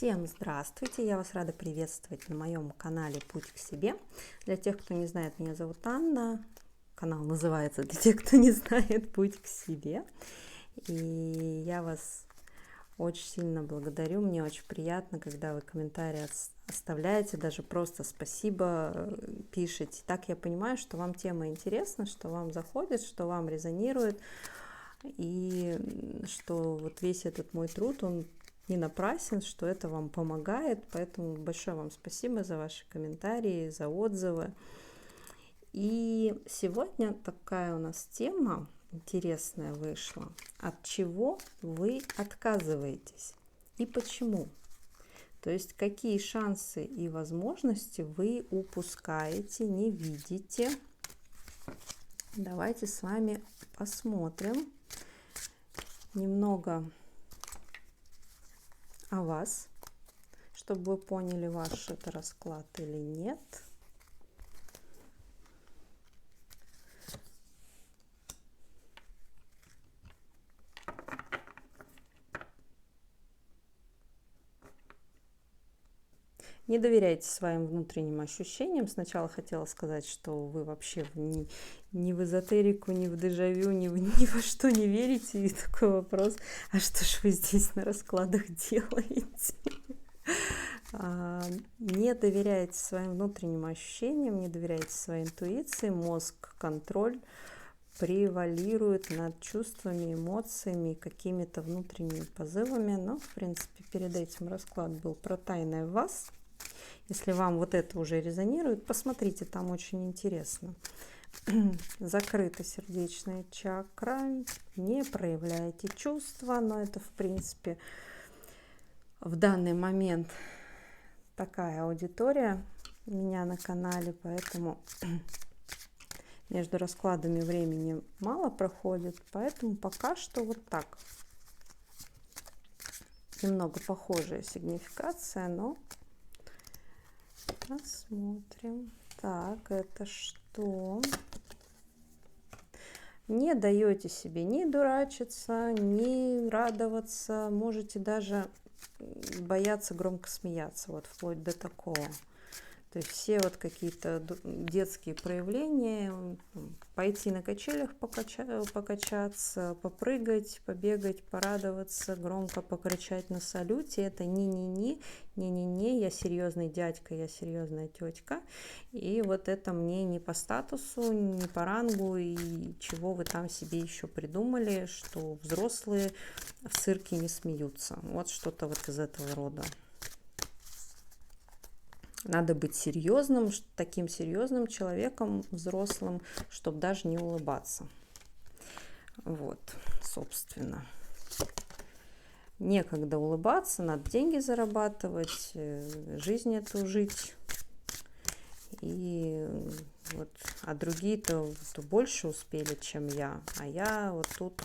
Всем здравствуйте! Я вас рада приветствовать на моем канале «Путь к себе». Для тех, кто не знает, меня зовут Анна. Канал называется «Для тех, кто не знает, Путь к себе». И я вас очень сильно благодарю. Мне очень приятно, когда вы комментарии оставляете, даже просто спасибо пишете. Так я понимаю, что вам тема интересна, что вам заходит, что вам резонирует. И что вот весь этот мой труд, он не напрасен, что это вам помогает. Поэтому большое вам спасибо за ваши комментарии, за отзывы. И сегодня такая у нас тема интересная вышла. От чего вы отказываетесь и почему? То есть какие шансы и возможности вы упускаете, не видите. Давайте с вами посмотрим немного о вас, чтобы вы поняли, ваш это расклад или нет. Не доверяйте своим внутренним ощущениям. Сначала хотела сказать, что вы вообще ни в эзотерику, ни в дежавю, ни во что не верите. И такой вопрос: а что ж вы здесь на раскладах делаете? Не доверяйте своим внутренним ощущениям, не доверяйте своей интуиции. Мозг, контроль превалирует над чувствами, эмоциями, какими-то внутренними позывами. Но, в принципе, перед этим расклад был про тайное в вас. Если вам вот это уже резонирует, посмотрите, там очень интересно. Закрыта сердечная чакра, не проявляете чувства, но это, в принципе, в данный момент такая аудитория у меня на канале, поэтому между раскладами времени мало проходит, поэтому пока что вот так. Немного похожая сигнификация, но посмотрим. Так, это что? Не даете себе ни дурачиться, ни радоваться, можете даже бояться громко смеяться, вот вплоть до такого. То есть все вот какие-то детские проявления, пойти на качелях покачаться, попрыгать, побегать, порадоваться, громко покричать на салюте, это не-не-не, я серьезный дядька, я серьезная тетка. И вот это мне не по статусу, не по рангу, и чего вы там себе еще придумали, что взрослые в цирке не смеются. Вот что-то вот из этого рода. Надо быть серьезным, таким серьезным человеком, взрослым, чтобы даже не улыбаться. Вот, собственно. Некогда улыбаться, надо деньги зарабатывать, жизнь эту жить. И вот, а другие-то больше успели, чем я. А я вот тут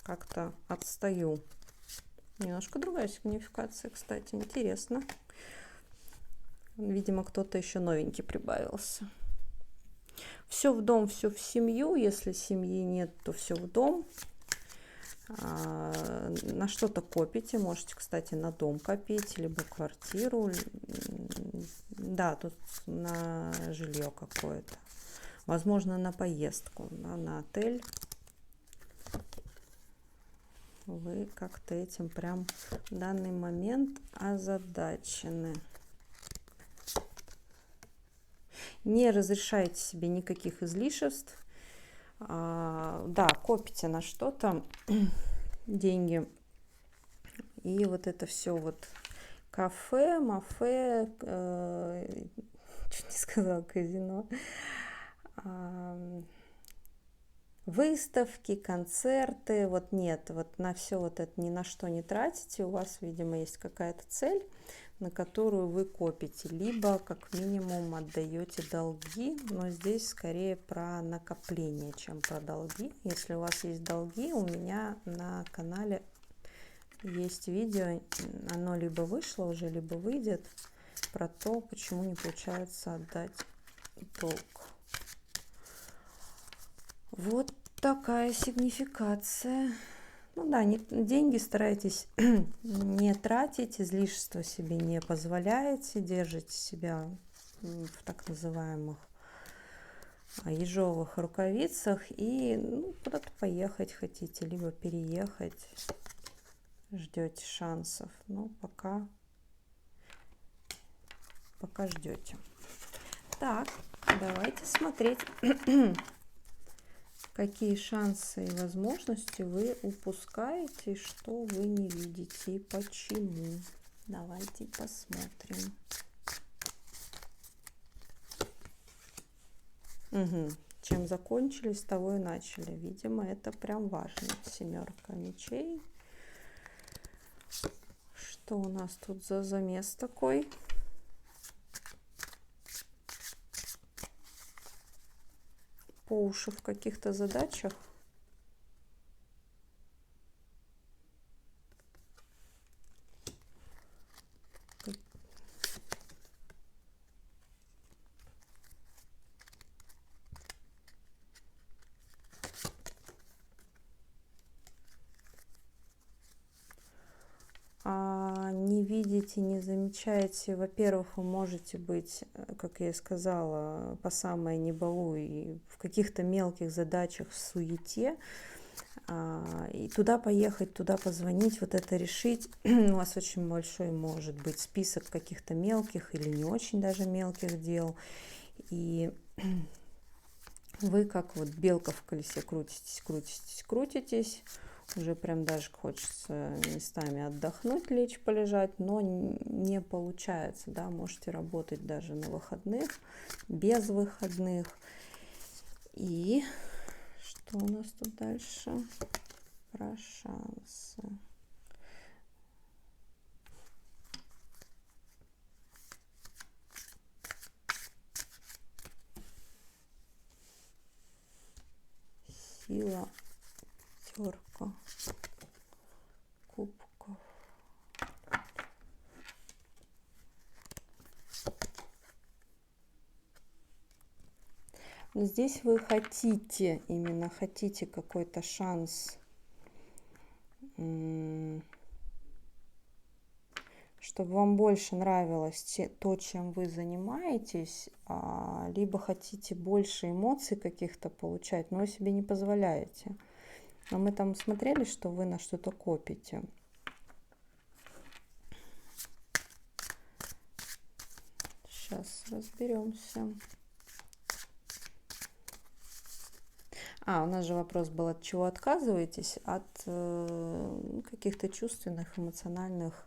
как-то отстаю. Немножко другая сигнификация, кстати, интересно. Видимо, кто-то еще новенький прибавился. Все в дом, все в семью. Если семьи нет, то все в дом. На что-то копите. Можете, кстати, на дом копить, либо квартиру. Да, тут на жилье какое-то. Возможно, на поездку, да, на отель. Вы как-то этим прям в данный момент озадачены. Не разрешайте себе никаких излишеств. Да, копите на что-то деньги. И вот это все вот кафе, мафе, чуть не сказала казино, выставки, концерты. Вот нет, вот на все вот это ни на что не тратите. У вас, видимо, есть какая-то цель, на которую вы копите, либо как минимум отдаете долги, но здесь скорее про накопление, чем про долги. Если у вас есть долги, у меня на канале есть видео, оно либо вышло уже, либо выйдет, про то, почему не получается отдать долг. Вот такая сигнификация. Ну да, деньги старайтесь не тратить, излишества себе не позволяете, держите себя в так называемых ежовых рукавицах и куда-то поехать хотите, либо переехать, ждете шансов, но пока ждете. Так, давайте смотреть, какие шансы и возможности вы упускаете, что вы не видите и почему. Давайте посмотрим. Чем закончили, с того и начали. Видимо, это прям важно. 7 мечей. Что у нас тут за замес такой? По уши в каких-то задачах. Не видите, не замечаете. Во-первых, вы можете быть, как я и сказала, по самое не балуй, и в каких-то мелких задачах в суете. И туда поехать, туда позвонить, вот это решить. У вас очень большой может быть список каких-то мелких или не очень даже мелких дел. И вы как вот белка в колесе крутитесь. Уже прям даже хочется местами отдохнуть, лечь, полежать, но не получается, да, можете работать даже на выходных, без выходных. И что у нас тут дальше? Про шансы. Сила. 4 кубков. Но здесь вы именно хотите какой-то шанс, чтобы вам больше нравилось то, чем вы занимаетесь, либо хотите больше эмоций каких-то получать, но вы себе не позволяете. Но мы там смотрели, что вы на что-то копите. Сейчас разберемся. У нас же вопрос был, от чего отказываетесь? От каких-то чувственных, эмоциональных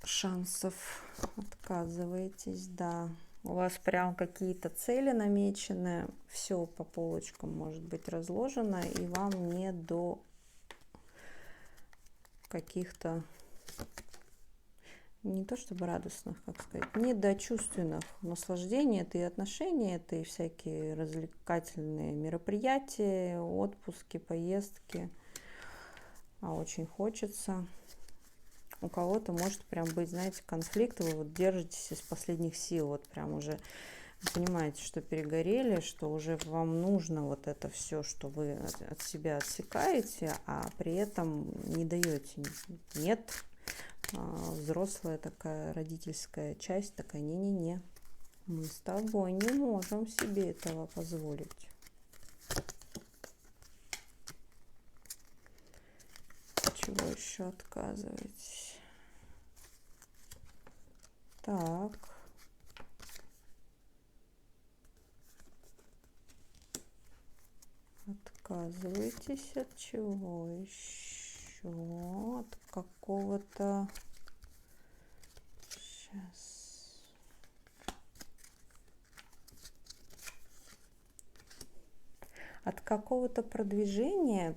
шансов отказываетесь, да. У вас прям какие-то цели намечены, все по полочкам может быть разложено, и вам не до каких-то, не то чтобы радостных, как сказать, не до чувственных наслаждений. Это и отношения, это и всякие развлекательные мероприятия, отпуски, поездки. Очень хочется. У кого-то может прям быть, знаете, конфликт, вы вот держитесь из последних сил, вот прям уже понимаете, что перегорели, что уже вам нужно вот это все, что вы от себя отсекаете, а при этом не даете. Нет, взрослая такая родительская часть такая, не-не-не, мы с тобой не можем себе этого позволить. Чего еще отказываетесь? Так. Отказываетесь от чего еще? От какого-то... Сейчас. От какого-то продвижения,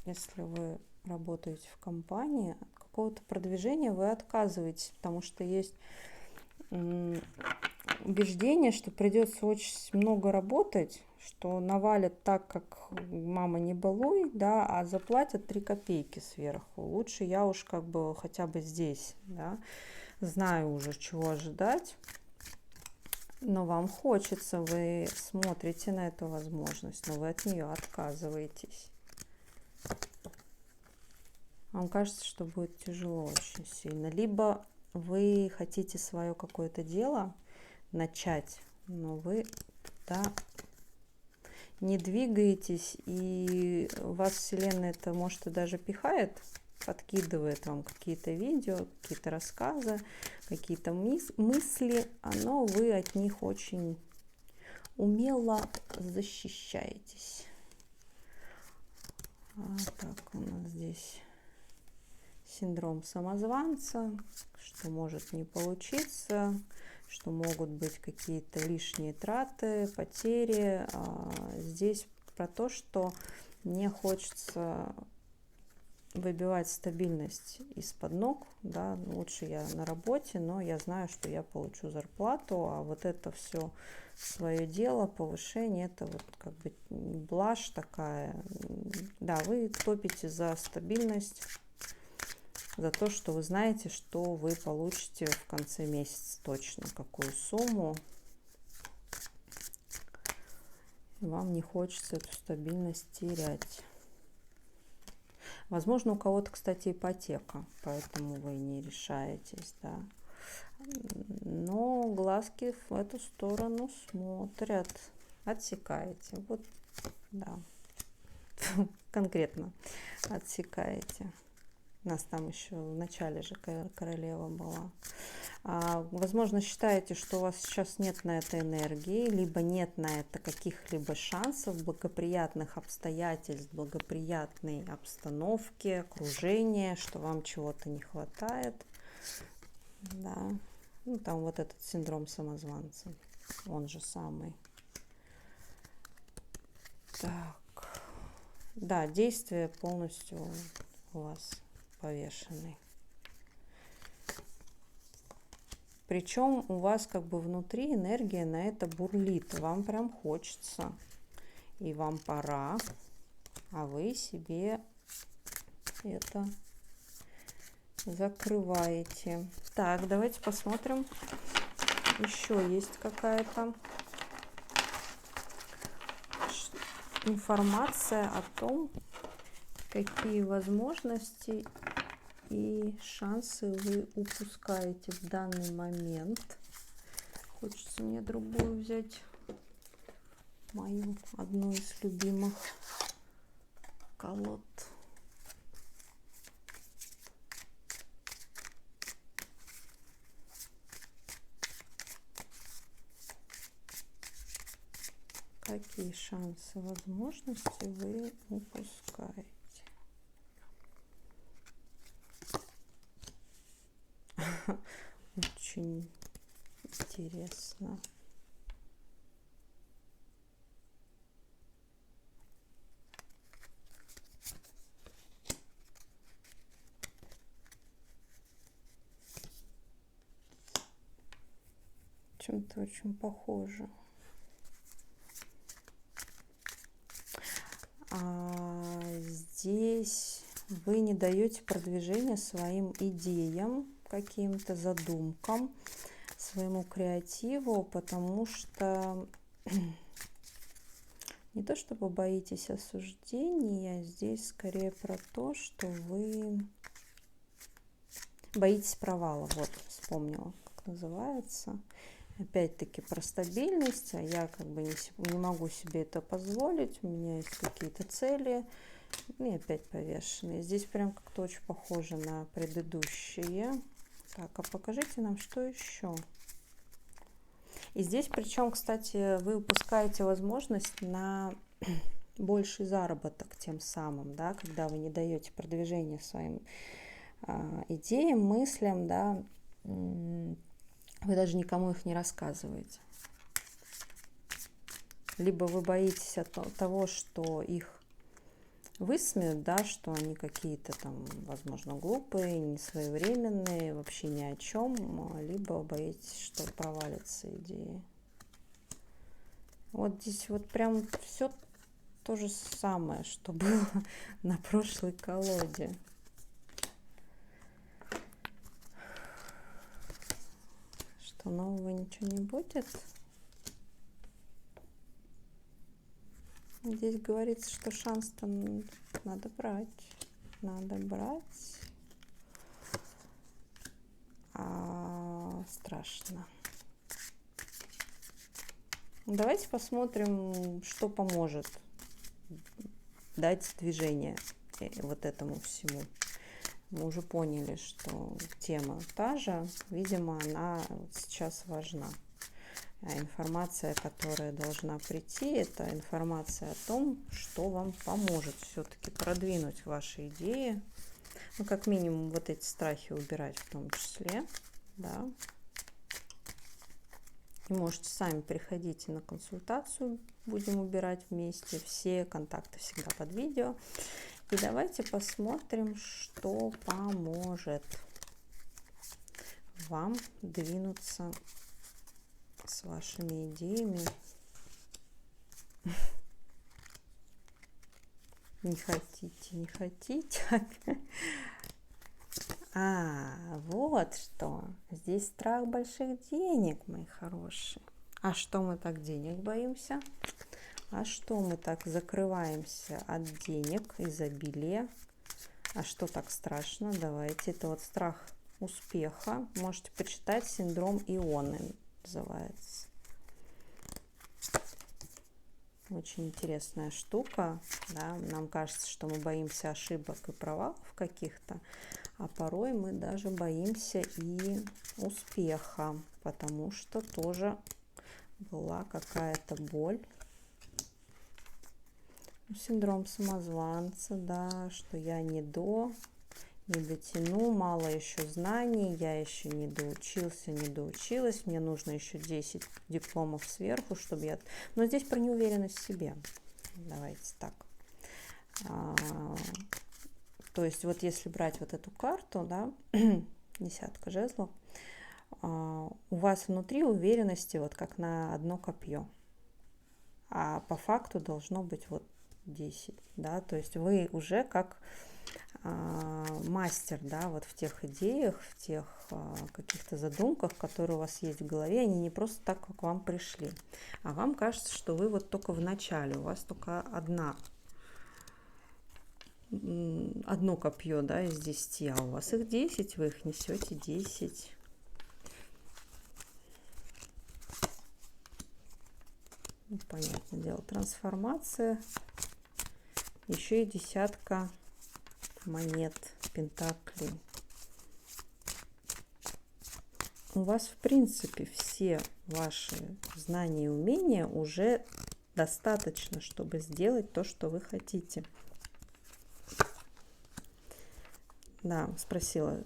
если вы работаете в компании, от какого-то продвижения вы отказываетесь, потому что есть убеждение, что придется очень много работать, что навалят так, как мама не балуй, да, а заплатят 3 копейки сверху. Лучше я уж как бы хотя бы здесь, да, знаю уже, чего ожидать. Но вам хочется, вы смотрите на эту возможность, но вы от нее отказываетесь. Вам кажется, что будет тяжело очень сильно. Либо вы хотите свое какое-то дело начать, но вы туда не двигаетесь, и вас Вселенная это, может, и даже пихает, подкидывает вам какие-то видео, какие-то рассказы, какие-то мысли, но вы от них очень умело защищаетесь. Так, у нас здесь синдром самозванца, что может не получиться, что могут быть какие-то лишние траты, потери. Здесь про то, что мне хочется выбивать стабильность из-под ног, да, лучше я на работе, но я знаю, что я получу зарплату, а вот это все свое дело, повышение, это вот как бы блажь такая, да, вы топите за стабильность, за то, что вы знаете, что вы получите в конце месяца точно, какую сумму. Вам не хочется эту стабильность терять. Возможно, у кого-то, кстати, ипотека, поэтому вы не решаетесь, да. Но глазки в эту сторону смотрят, отсекаете. Вот, да, конкретно отсекаете. У нас там еще в начале же королева была. Возможно, считаете, что у вас сейчас нет на это энергии, либо нет на это каких-либо шансов, благоприятных обстоятельств, благоприятной обстановки, окружения, что вам чего-то не хватает. Да. Ну, там вот этот синдром самозванца, он же самый. Так. Да, действие полностью у вас повешенный. Причем у вас как бы внутри энергия на это бурлит. Вам прям хочется. И вам пора. А вы себе это закрываете. Так, давайте посмотрим. Еще есть какая-то информация о том, какие возможности и шансы вы упускаете в данный момент. Хочется мне другую взять, мою одну из любимых колод. Какие шансы, возможности вы упускаете? Очень интересно. Чем-то очень похоже. Здесь вы не даете продвижения своим идеям, каким-то задумкам, своему креативу, потому что не то чтобы боитесь осуждения, здесь скорее про то, что вы боитесь провала. Вот, вспомнила, как называется. Опять-таки про стабильность, а я как бы не могу себе это позволить, у меня есть какие-то цели, и опять повешенные. Здесь прям как-то очень похоже на предыдущие. Так, а покажите нам, что еще. И здесь, причем, кстати, вы упускаете возможность на больший заработок тем самым, да, когда вы не даете продвижения своим идеям, мыслям, да, вы даже никому их не рассказываете. Либо вы боитесь того, что их высмеют, да, что они какие-то там, возможно, глупые, несвоевременные, вообще ни о чем, либо боитесь, что провалится идея. Вот здесь вот прям все то же самое, что было на прошлой колоде. Что нового ничего не будет? Здесь говорится, что шанс-то надо брать. Надо брать. Страшно. Давайте посмотрим, что поможет дать движение вот этому всему. Мы уже поняли, что тема та же, видимо, она сейчас важна. А информация, которая должна прийти, это информация о том, что вам поможет все-таки продвинуть ваши идеи. Ну, как минимум, вот эти страхи убирать в том числе, да. И можете сами приходить на консультацию, будем убирать вместе. Все контакты всегда под видео. И давайте посмотрим, что поможет вам двинуться с вашими идеями. Не хотите, не хотите. Вот что. Здесь страх больших денег, мои хорошие. А что мы так денег боимся? А что мы так закрываемся от денег, изобилия? А что так страшно? Давайте. Это вот страх успеха. Можете почитать, синдром Ионы называется. Очень интересная штука. Да? Нам кажется, что мы боимся ошибок и провалов каких-то, а порой мы даже боимся и успеха, потому что тоже была какая-то боль. Синдром самозванца, да, что я не дотяну, мало еще знаний, я еще не доучился, не доучилась, мне нужно еще 10 дипломов сверху, чтобы я... Но здесь про неуверенность в себе. Давайте так. То есть вот если брать вот эту карту, да, десятка жезлов, у вас внутри уверенности вот как на одно копье, а по факту должно быть вот 10, да, то есть вы уже как мастер, да, вот в тех идеях, в тех каких-то задумках, которые у вас есть в голове, они не просто так к вам пришли, а вам кажется, что вы вот только в начале, у вас только одно копье, да, из 10, а у вас их 10, вы их несете 10. Понятное дело, трансформация, еще и десятка монет, пентаклей. У вас, в принципе, все ваши знания и умения уже достаточно, чтобы сделать то, что вы хотите. Да, спросила,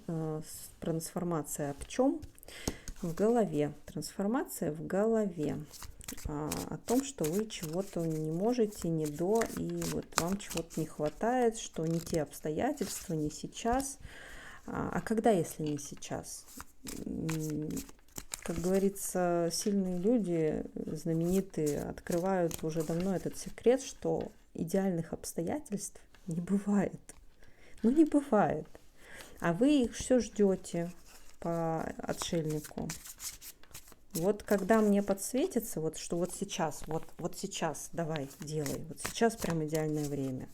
трансформация в чем? В голове. Трансформация в голове. О том, что вы чего-то не можете, не до, и вот вам чего-то не хватает, что не те обстоятельства, не сейчас. А когда, если не сейчас? Как говорится, сильные люди, знаменитые, открывают уже давно этот секрет, что идеальных обстоятельств не бывает. Ну, не бывает. А вы их все ждете по отшельнику. Вот когда мне подсветится, вот что вот сейчас, вот сейчас давай, делай, вот сейчас прям идеальное время,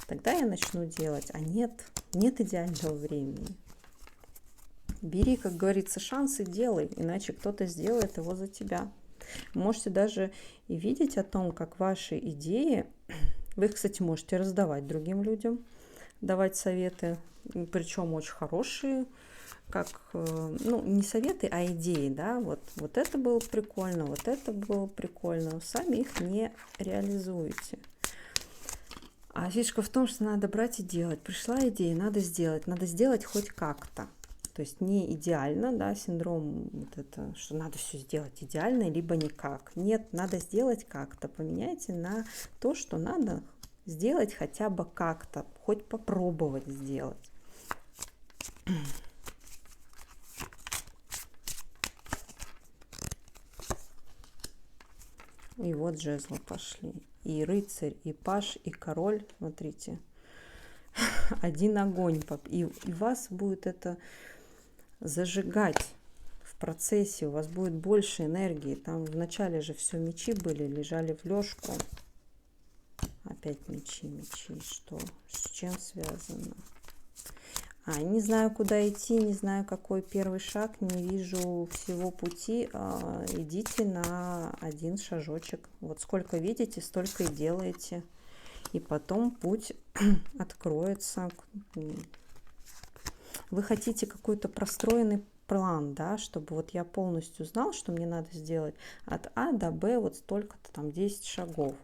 тогда я начну делать, а нет идеального времени. Бери, как говорится, шанс и делай, иначе кто-то сделает его за тебя. Можете даже и видеть о том, как ваши идеи, вы их, кстати, можете раздавать другим людям, давать советы, причем очень хорошие, как, ну, не советы, а идеи, да, вот это было прикольно, вот это было прикольно, сами их не реализуете. А фишка в том, что надо брать и делать. Пришла идея, надо сделать хоть как-то. То есть не идеально, да, синдром вот это, что надо все сделать идеально, либо никак. Нет, надо сделать как-то. Поменяйте на то, что надо сделать хотя бы как-то, хоть попробовать сделать. И вот жезлы пошли. И рыцарь, и паж, и король. Смотрите. Один огонь. И вас будет это зажигать в процессе. У вас будет больше энергии. Там вначале же все мечи были, лежали в лёжку. Опять мечи, мечи. Что? С чем связано? Не знаю, куда идти, не знаю, какой первый шаг, не вижу всего пути. Идите на один шажочек. Вот сколько видите, столько и делаете. И потом путь откроется. Вы хотите какой-то простроенный план, да, чтобы вот я полностью знал, что мне надо сделать от А до Б, вот столько-то там 10 шагов.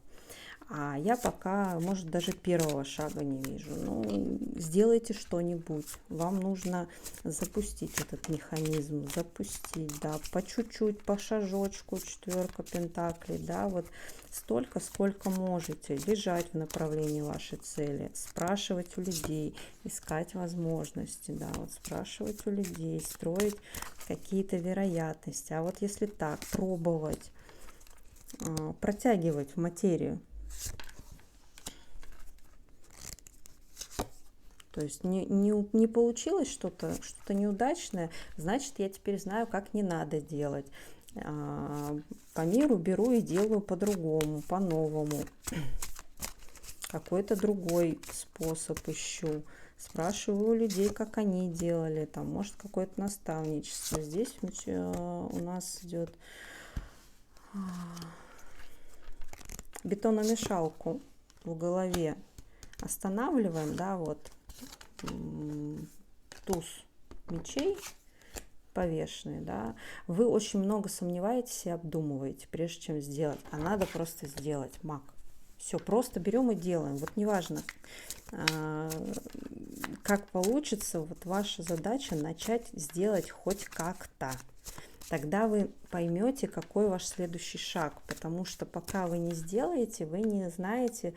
А я пока, может, даже первого шага не вижу. Ну, сделайте что-нибудь. Вам нужно запустить этот механизм, запустить, да, по чуть-чуть, по шажочку, 4 пентаклей, да, вот столько, сколько можете, бежать в направлении вашей цели, спрашивать у людей, искать возможности, да, вот спрашивать у людей, строить какие-то вероятности. А вот если так, пробовать, протягивать в материю. То есть не получилось что-то неудачное, значит, я теперь знаю, как не надо делать. По миру беру и делаю по-другому, по-новому. Какой-то другой способ ищу. Спрашиваю у людей, как они делали. Там, может, какое-то наставничество. Здесь у нас идет бетономешалку в голове останавливаем, да, вот туз мечей повешенный, да, вы очень много сомневаетесь и обдумываете, прежде чем сделать, а надо просто сделать, маг. Все, просто берем и делаем. Вот неважно, как получится, вот ваша задача начать сделать хоть как-то. Тогда вы поймете, какой ваш следующий шаг, потому что пока вы не сделаете, вы не знаете,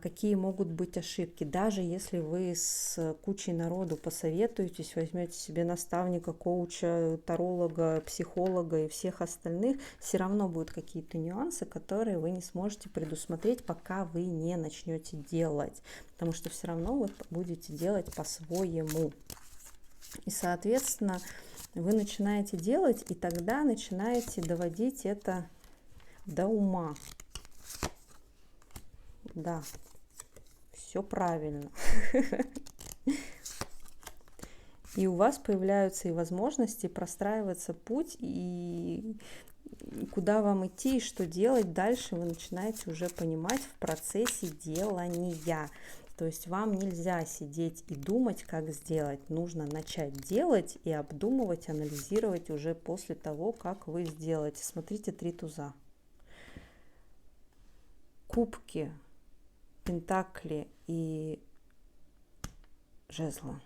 какие могут быть ошибки. Даже если вы с кучей народу посоветуетесь, возьмете себе наставника, коуча, таролога, психолога и всех остальных, все равно будут какие-то нюансы, которые вы не сможете предусмотреть, пока вы не начнете делать, потому что все равно вы будете делать по-своему. И, соответственно, вы начинаете делать, и тогда начинаете доводить это до ума. Да, все правильно. И у вас появляются и возможности, простраивается путь, и куда вам идти, и что делать дальше, вы начинаете уже понимать в процессе делания. То есть вам нельзя сидеть и думать, как сделать. Нужно начать делать и обдумывать, анализировать уже после того, как вы сделаете. Смотрите, 3 туза. Кубки, пентакли и жезлы.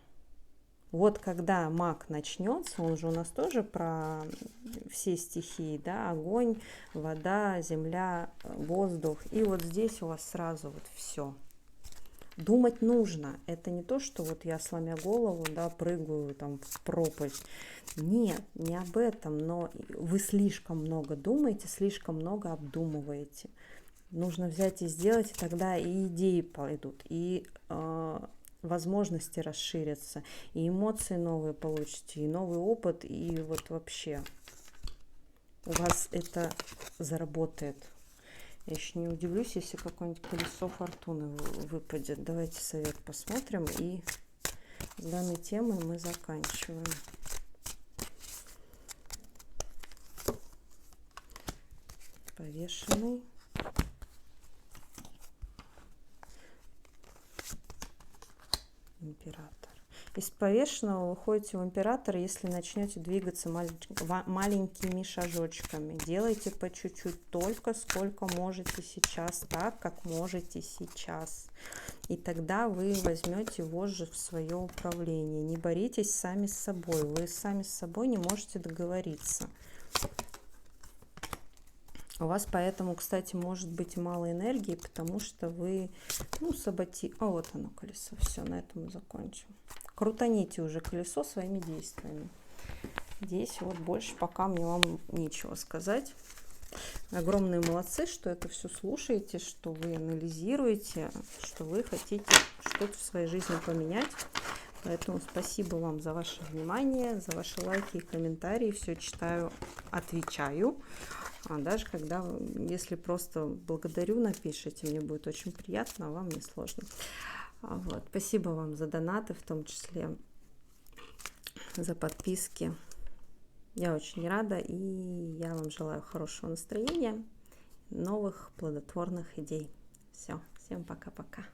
Вот когда маг начнется, он же у нас тоже про все стихии, да, огонь, вода, земля, воздух. И вот здесь у вас сразу вот все. Думать нужно. Это не то, что вот я, сломя голову, да, прыгаю там в пропасть. Нет, не об этом, но вы слишком много думаете, слишком много обдумываете. Нужно взять и сделать, и тогда и идеи пойдут, и возможности расширятся, и эмоции новые получите, и новый опыт, и вот вообще у вас это заработает. Я еще не удивлюсь, если какое-нибудь колесо фортуны выпадет. Давайте совет посмотрим, и с данной темой мы заканчиваем. Повешенный. Император. Из повешенного вы выходите в императора, если начнете двигаться маленькими шажочками. Делайте по чуть-чуть, только сколько можете сейчас, так, как можете сейчас. И тогда вы возьмете вожжи в свое управление. Не боритесь сами с собой. Вы сами с собой не можете договориться. У вас поэтому, кстати, может быть мало энергии, потому что вы, вот оно колесо. Все, на этом мы закончим. Крутаните уже колесо своими действиями. Здесь вот больше пока мне вам нечего сказать. Огромные молодцы, что это все слушаете, что вы анализируете, что вы хотите что-то в своей жизни поменять. Поэтому спасибо вам за ваше внимание, за ваши лайки и комментарии. Все читаю, отвечаю. А даже когда, если просто благодарю напишите, мне будет очень приятно, а вам не сложно. Вот. Спасибо вам за донаты, в том числе за подписки. Я очень рада, и я вам желаю хорошего настроения, новых плодотворных идей. Все, всем пока-пока.